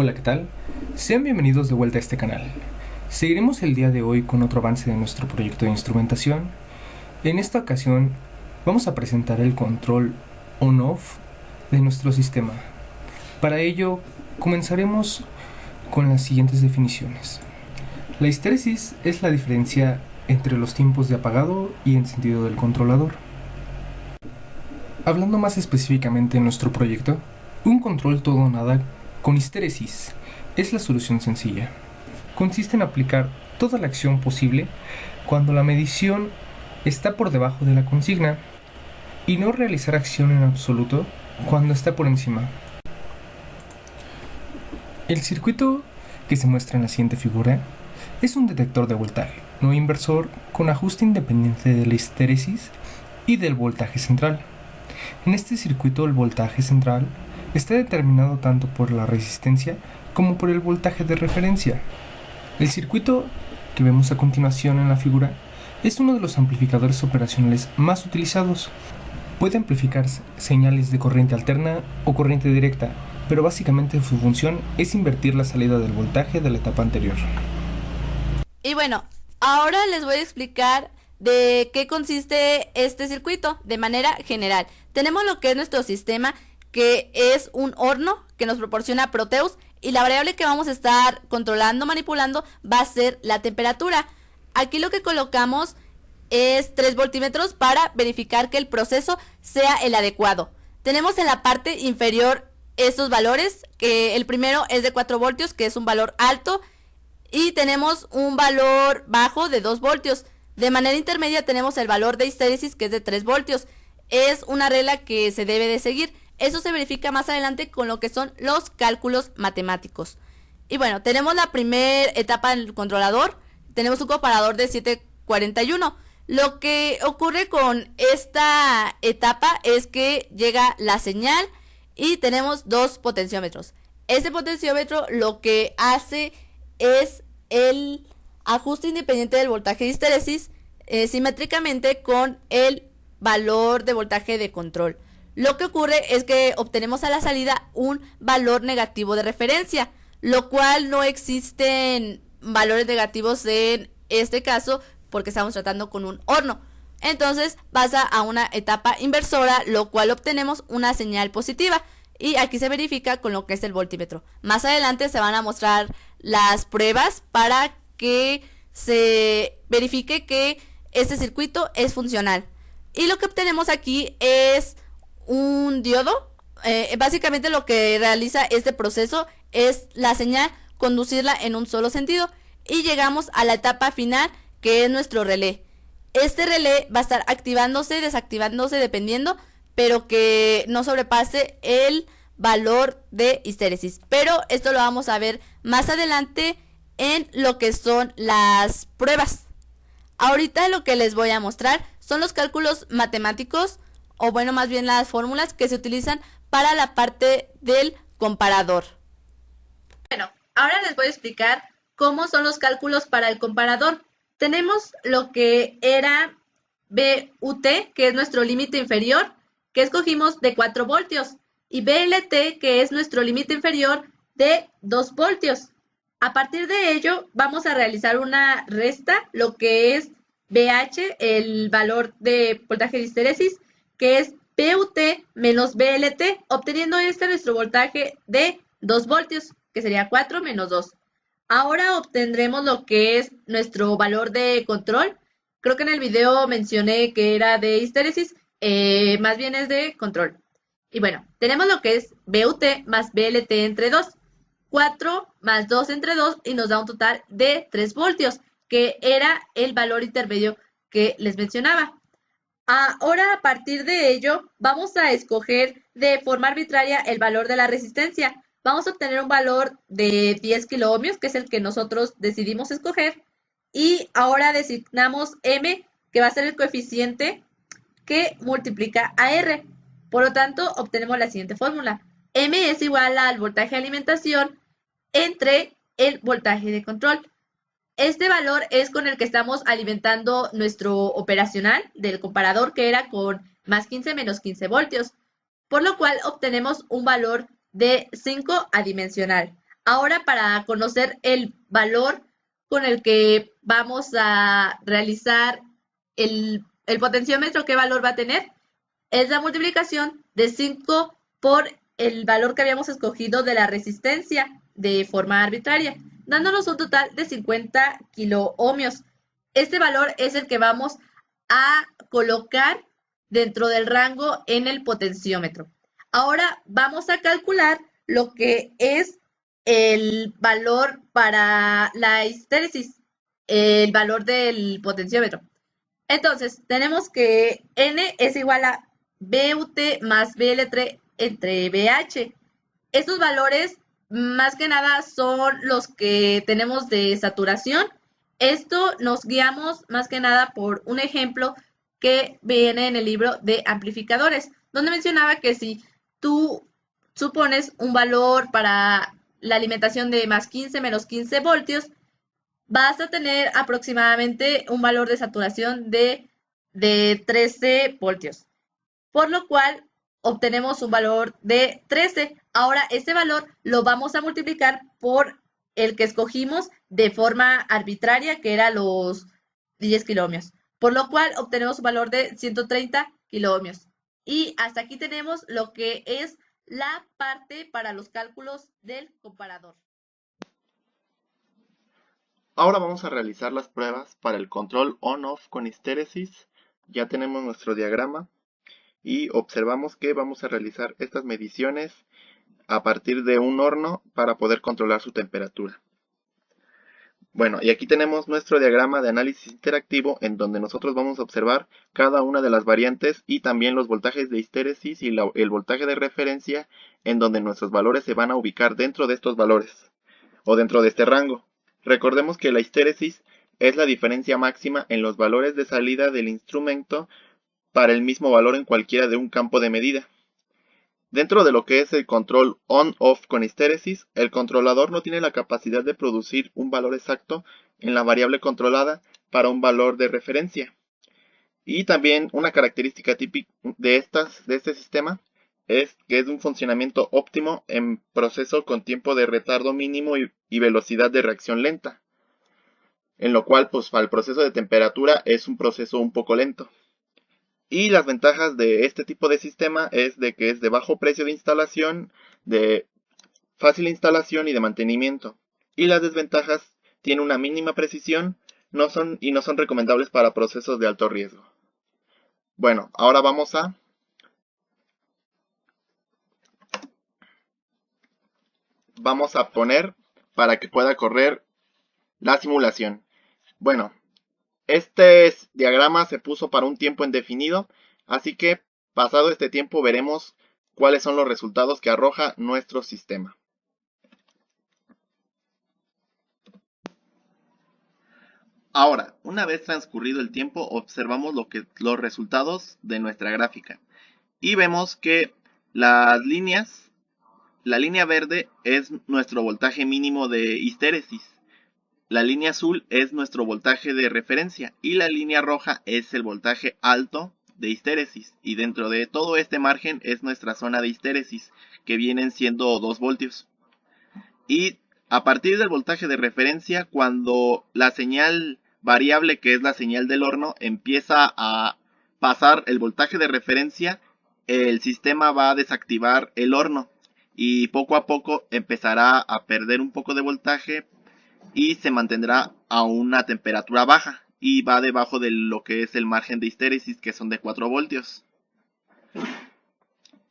Hola, ¿qué tal? Sean bienvenidos de vuelta a este canal. Seguiremos el día de hoy con otro avance de nuestro proyecto de instrumentación. En esta ocasión vamos a presentar el control on-off de nuestro sistema. Para ello comenzaremos con las siguientes definiciones. La histéresis es la diferencia entre los tiempos de apagado y encendido del controlador. Hablando más específicamente en nuestro proyecto, un control todo o nada con histéresis es la solución sencilla. Consiste en aplicar toda la acción posible cuando la medición está por debajo de la consigna y no realizar acción en absoluto cuando está por encima. El circuito que se muestra en la siguiente figura es un detector de voltaje no inversor con ajuste independiente de la histéresis y del voltaje central. En este circuito el voltaje central está determinado tanto por la resistencia como por el voltaje de referencia. El circuito que vemos a continuación en la figura es uno de los amplificadores operacionales más utilizados. Puede amplificar señales de corriente alterna o corriente directa, pero básicamente su función es invertir la salida del voltaje de la etapa anterior. Y bueno, ahora les voy a explicar de qué consiste este circuito de manera general. Tenemos lo que es nuestro sistema, que es un horno que nos proporciona Proteus, y la variable que vamos a estar controlando, manipulando, va a ser la temperatura. Aquí lo que colocamos es 3 voltímetros para verificar que el proceso sea el adecuado. Tenemos en la parte inferior estos valores, que el primero es de 4 voltios, que es un valor alto, y tenemos un valor bajo de 2 voltios. De manera intermedia tenemos el valor de histéresis, que es de 3 voltios. Es una regla que se debe de seguir. Eso se verifica más adelante con lo que son los cálculos matemáticos. Y bueno, tenemos la primera etapa del controlador. Tenemos un comparador de 741. Lo que ocurre con esta etapa es que llega la señal y tenemos 2 potenciómetros. Este potenciómetro lo que hace es el ajuste independiente del voltaje de histéresis simétricamente con el valor de voltaje de control. Lo que ocurre es que obtenemos a la salida un valor negativo de referencia, lo cual no existen valores negativos en este caso porque estamos tratando con un horno. Entonces pasa a una etapa inversora, lo cual obtenemos una señal positiva. Y aquí se verifica con lo que es el voltímetro. Más adelante se van a mostrar las pruebas para que se verifique que este circuito es funcional. Y lo que obtenemos aquí es un diodo. Básicamente lo que realiza este proceso es la señal conducirla en un solo sentido. Y llegamos a la etapa final, que es nuestro relé. Este relé va a estar activándose, desactivándose dependiendo, pero que no sobrepase el valor de histéresis. Pero esto lo vamos a ver más adelante en lo que son las pruebas. Ahorita lo que les voy a mostrar son los cálculos matemáticos, o bueno, más bien las fórmulas que se utilizan para la parte del comparador. Bueno, ahora les voy a explicar cómo son los cálculos para el comparador. Tenemos lo que era BUT, que es nuestro límite inferior, que escogimos de 4 voltios, y BLT, que es nuestro límite inferior de 2 voltios. A partir de ello, vamos a realizar una resta, lo que es BH, el valor de voltaje de histéresis, que es PUT menos BLT, obteniendo nuestro voltaje de 2 voltios, que sería 4 menos 2. Ahora obtendremos lo que es nuestro valor de control. Creo que en el video mencioné que era de histéresis, más bien es de control. Y bueno, tenemos lo que es BUT más BLT entre 2. 4 más 2 entre 2 y nos da un total de 3 voltios, que era el valor intermedio que les mencionaba. Ahora, a partir de ello, vamos a escoger de forma arbitraria el valor de la resistencia. Vamos a obtener un valor de 10 kiloohmios, que es el que nosotros decidimos escoger. Y ahora designamos M, que va a ser el coeficiente que multiplica a R. Por lo tanto, obtenemos la siguiente fórmula. M es igual al voltaje de alimentación entre el voltaje de control. Este valor es con el que estamos alimentando nuestro operacional del comparador, que era con más 15 menos 15 voltios, por lo cual obtenemos un valor de 5 adimensional. Ahora para conocer el valor con el que vamos a realizar el potenciómetro, ¿qué valor va a tener? Es la multiplicación de 5 por el valor que habíamos escogido de la resistencia de forma arbitraria, dándonos un total de 50 kiloohmios. Este valor es el que vamos a colocar dentro del rango en el potenciómetro. Ahora vamos a calcular lo que es el valor para la histéresis, el valor del potenciómetro. Entonces, tenemos que N es igual a BUT más BL3 entre BH. Estos valores, más que nada, son los que tenemos de saturación. Esto nos guiamos más que nada por un ejemplo que viene en el libro de amplificadores, donde mencionaba que si tú supones un valor para la alimentación de más 15 menos 15 voltios, vas a tener aproximadamente un valor de saturación de 13 voltios, por lo cual obtenemos un valor de 13. Ahora, este valor lo vamos a multiplicar por el que escogimos de forma arbitraria, que era los 10 kiloohmios, por lo cual obtenemos un valor de 130 kiloohmios. Y hasta aquí tenemos lo que es la parte para los cálculos del comparador. Ahora vamos a realizar las pruebas para el control on-off con histéresis. Ya tenemos nuestro diagrama y observamos que vamos a realizar estas mediciones a partir de un horno para poder controlar su temperatura. Bueno, y aquí tenemos nuestro diagrama de análisis interactivo en donde nosotros vamos a observar cada una de las variantes y también los voltajes de histéresis y el voltaje de referencia en donde nuestros valores se van a ubicar dentro de estos valores o dentro de este rango. Recordemos que la histéresis es la diferencia máxima en los valores de salida del instrumento para el mismo valor en cualquiera de un campo de medida. Dentro de lo que es el control on-off con histéresis, el controlador no tiene la capacidad de producir un valor exacto en la variable controlada para un valor de referencia. Y también una característica típica de este sistema es que es un funcionamiento óptimo en proceso con tiempo de retardo mínimo y velocidad de reacción lenta, en lo cual pues para el proceso de temperatura es un proceso un poco lento. Y las ventajas de este tipo de sistema es de que es de bajo precio de instalación, de fácil instalación y de mantenimiento. Y las desventajas tiene una mínima precisión no son recomendables para procesos de alto riesgo. Bueno, ahora vamos a poner para que pueda correr la simulación. Bueno, este diagrama se puso para un tiempo indefinido, así que pasado este tiempo veremos cuáles son los resultados que arroja nuestro sistema. Ahora, una vez transcurrido el tiempo, observamos los resultados de nuestra gráfica y vemos que la línea verde es nuestro voltaje mínimo de histéresis. La línea azul es nuestro voltaje de referencia y la línea roja es el voltaje alto de histéresis. Y dentro de todo este margen es nuestra zona de histéresis, que vienen siendo 2 voltios. Y a partir del voltaje de referencia, cuando la señal variable, que es la señal del horno, empieza a pasar el voltaje de referencia, el sistema va a desactivar el horno y poco a poco empezará a perder un poco de voltaje y se mantendrá a una temperatura baja y va debajo de lo que es el margen de histéresis, que son de 4 voltios.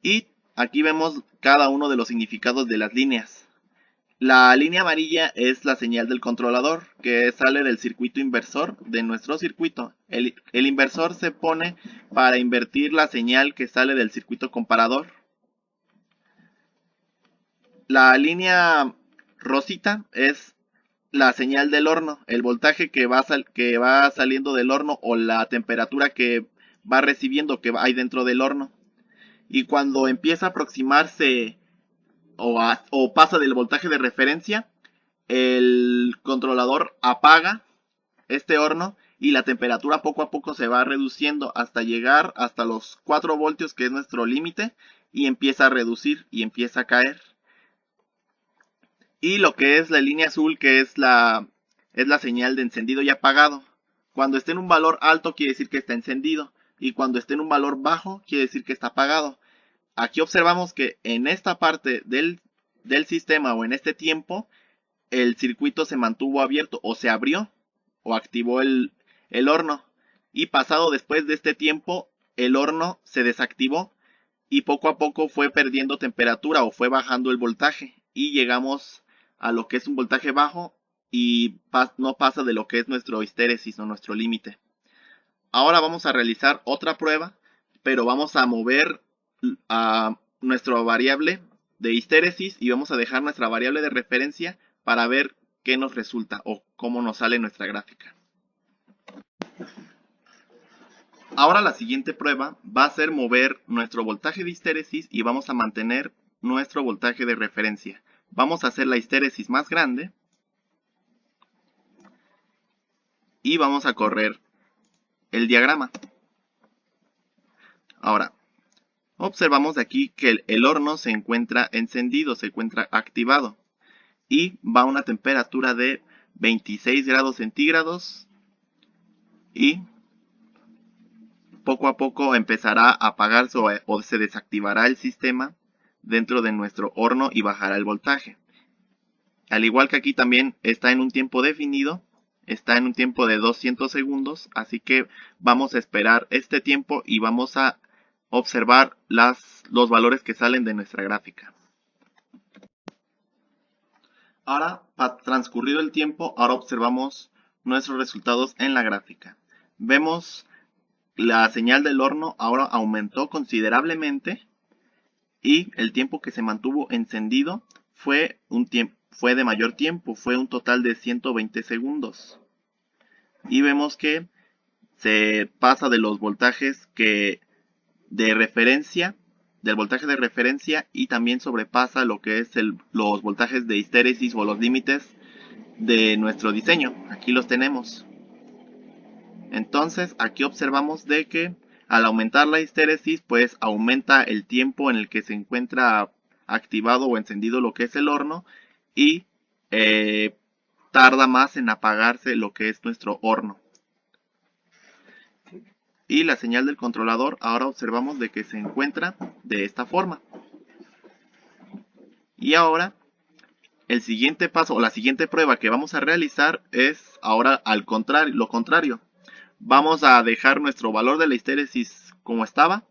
Y aquí vemos cada uno de los significados de las líneas. La línea amarilla es la señal del controlador, que sale del circuito inversor de nuestro circuito. El inversor se pone para invertir la señal que sale del circuito comparador. La línea rosita es la señal del horno, el voltaje que va saliendo del horno o la temperatura que va recibiendo que hay dentro del horno. Y cuando empieza a aproximarse o pasa del voltaje de referencia, el controlador apaga este horno y la temperatura poco a poco se va reduciendo hasta llegar hasta los 4 voltios, que es nuestro límite, y empieza a reducir y empieza a caer. y lo que es la línea azul, que es la señal de encendido y apagado. Cuando esté en un valor alto quiere decir que está encendido, y cuando esté en un valor bajo quiere decir que está apagado. Aquí observamos que en esta parte del sistema, o en este tiempo, el circuito se mantuvo abierto, o se abrió, o activó el horno. Y pasado después de este tiempo, el horno se desactivó y poco a poco fue perdiendo temperatura, o fue bajando el voltaje, y llegamos a lo que es un voltaje bajo, y no pasa de lo que es nuestro histéresis o nuestro límite. Ahora vamos a realizar otra prueba, pero vamos a mover a nuestra variable de histéresis y vamos a dejar nuestra variable de referencia para ver qué nos resulta o cómo nos sale nuestra gráfica. Ahora la siguiente prueba va a ser mover nuestro voltaje de histéresis y vamos a mantener nuestro voltaje de referencia. Vamos a hacer la histéresis más grande y vamos a correr el diagrama. Ahora, observamos de aquí que el horno se encuentra encendido, se encuentra activado y va a una temperatura de 26 grados centígrados y poco a poco empezará a apagarse o se desactivará el sistema dentro de nuestro horno y bajará el voltaje. Al igual que aquí también está en un tiempo definido, está en un tiempo de 200 segundos, así que vamos a esperar este tiempo y vamos a observar los valores que salen de nuestra gráfica. Ahora, transcurrido el tiempo, ahora observamos nuestros resultados en la gráfica. Vemos la señal del horno ahora aumentó considerablemente y el tiempo que se mantuvo encendido fue de mayor tiempo, fue un total de 120 segundos. Y vemos que se pasa de los voltajes del voltaje de referencia, y también sobrepasa lo que es los voltajes de histéresis o los límites de nuestro diseño. Aquí los tenemos. Entonces aquí observamos de que al aumentar la histéresis, pues aumenta el tiempo en el que se encuentra activado o encendido lo que es el horno, y tarda más en apagarse lo que es nuestro horno. Y la señal del controlador ahora observamos de que se encuentra de esta forma. Y ahora el siguiente paso o la siguiente prueba que vamos a realizar es ahora lo contrario. Vamos a dejar nuestro valor de la histéresis como estaba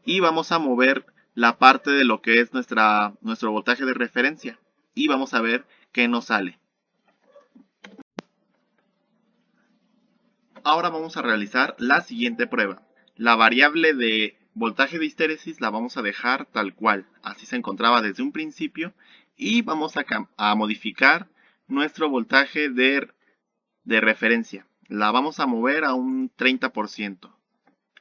y vamos a mover la parte de lo que es nuestro voltaje de referencia y vamos a ver qué nos sale. Ahora vamos a realizar la siguiente prueba. La variable de voltaje de histéresis la vamos a dejar tal cual, así se encontraba desde un principio, y vamos a modificar nuestro voltaje de referencia. La vamos a mover a un 30%.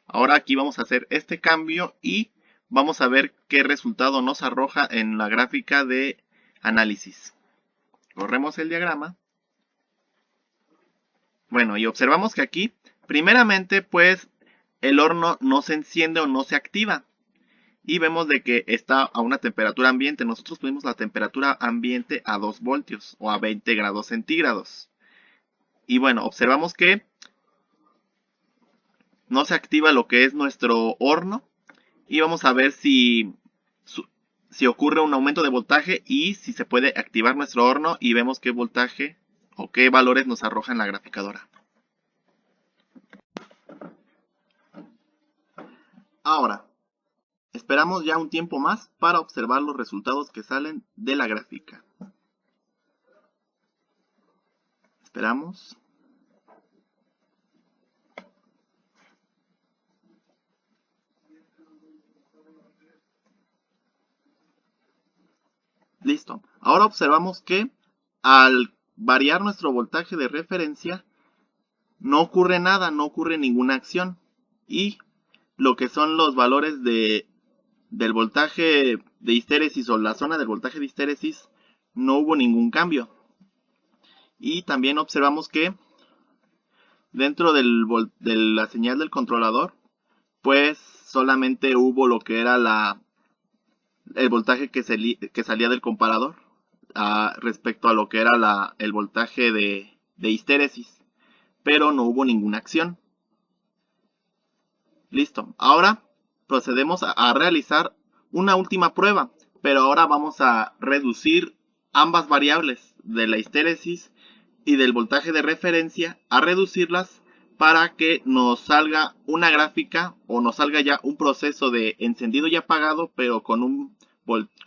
Ahora aquí vamos a hacer este cambio y vamos a ver qué resultado nos arroja en la gráfica de análisis. Corremos el diagrama. Bueno, y observamos que aquí, primeramente, pues el horno no se enciende o no se activa. Y vemos de que está a una temperatura ambiente. Nosotros pusimos la temperatura ambiente a 2 voltios o a 20 grados centígrados. Y bueno, observamos que no se activa lo que es nuestro horno. Y vamos a ver si ocurre un aumento de voltaje y si se puede activar nuestro horno. Y vemos qué voltaje o qué valores nos arroja en la graficadora. Ahora, esperamos ya un tiempo más para observar los resultados que salen de la gráfica. Esperamos. Listo. Ahora observamos que al variar nuestro voltaje de referencia, no ocurre nada, no ocurre ninguna acción. Y lo que son los valores del voltaje de histéresis o la zona del voltaje de histéresis, no hubo ningún cambio. Y también observamos que dentro de la señal del controlador, pues solamente hubo lo que era el voltaje que salía del comparador. respecto a lo que era el voltaje de histéresis, pero no hubo ninguna acción. Listo, ahora procedemos a realizar una última prueba, pero ahora vamos a reducir ambas variables de la histéresis y del voltaje de referencia, a reducirlas para que nos salga una gráfica o nos salga ya un proceso de encendido y apagado, pero con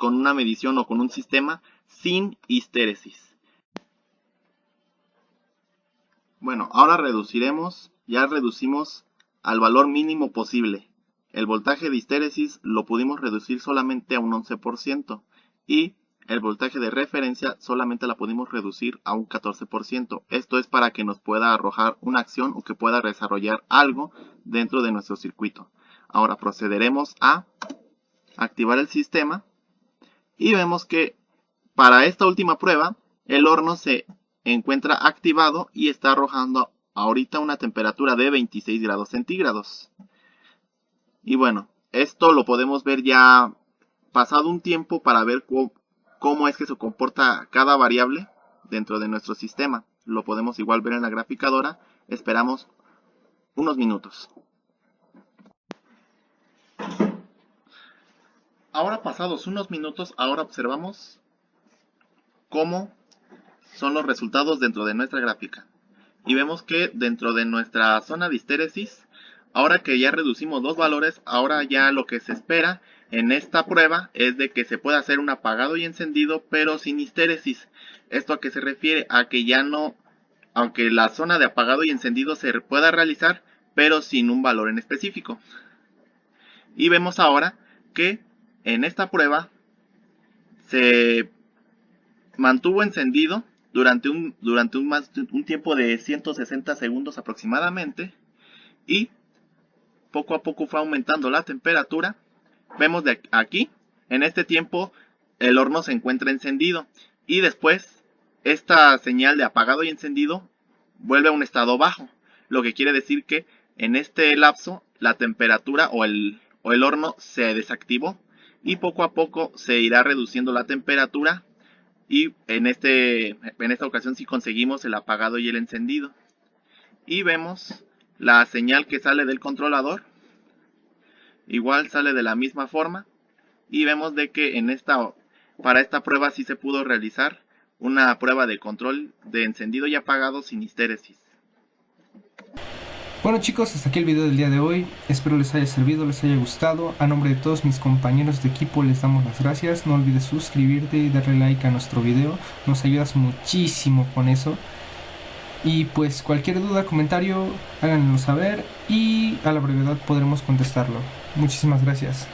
una medición o con un sistema sin histéresis. Bueno, ahora ya reducimos al valor mínimo posible. El voltaje de histéresis lo pudimos reducir solamente a un 11% y el voltaje de referencia solamente la pudimos reducir a un 14%. Esto es para que nos pueda arrojar una acción o que pueda desarrollar algo dentro de nuestro circuito. Ahora procederemos a activar el sistema y vemos que para esta última prueba el horno se encuentra activado y está arrojando ahorita una temperatura de 26 grados centígrados. Y bueno, esto lo podemos ver ya pasado un tiempo para ver cómo es que se comporta cada variable dentro de nuestro sistema. Lo podemos igual ver en la graficadora. Esperamos unos minutos. Ahora pasados unos minutos, ahora observamos cómo son los resultados dentro de nuestra gráfica. Y vemos que dentro de nuestra zona de histéresis, ahora que ya reducimos dos valores, ahora ya lo que se espera en esta prueba es de que se pueda hacer un apagado y encendido, pero sin histéresis. ¿Esto a qué se refiere? A que ya no, aunque la zona de apagado y encendido se pueda realizar, pero sin un valor en específico. Y vemos ahora que en esta prueba se mantuvo encendido durante un tiempo de 160 segundos aproximadamente, y poco a poco fue aumentando la temperatura. Vemos de aquí, en este tiempo, el horno se encuentra encendido y después esta señal de apagado y encendido vuelve a un estado bajo, lo que quiere decir que en este lapso la temperatura o el horno se desactivó y poco a poco se irá reduciendo la temperatura, y en esta ocasión sí conseguimos el apagado y el encendido. Y vemos la señal que sale del controlador, igual sale de la misma forma, y vemos de que para esta prueba sí se pudo realizar una prueba de control de encendido y apagado sin histéresis. Bueno chicos, hasta aquí el video del día de hoy. Espero les haya servido, les haya gustado. A nombre de todos mis compañeros de equipo les damos las gracias. No olvides suscribirte y darle like a nuestro video. Nos ayudas muchísimo con eso. Y pues cualquier duda, comentario, háganlo saber y a la brevedad podremos contestarlo. Muchísimas gracias.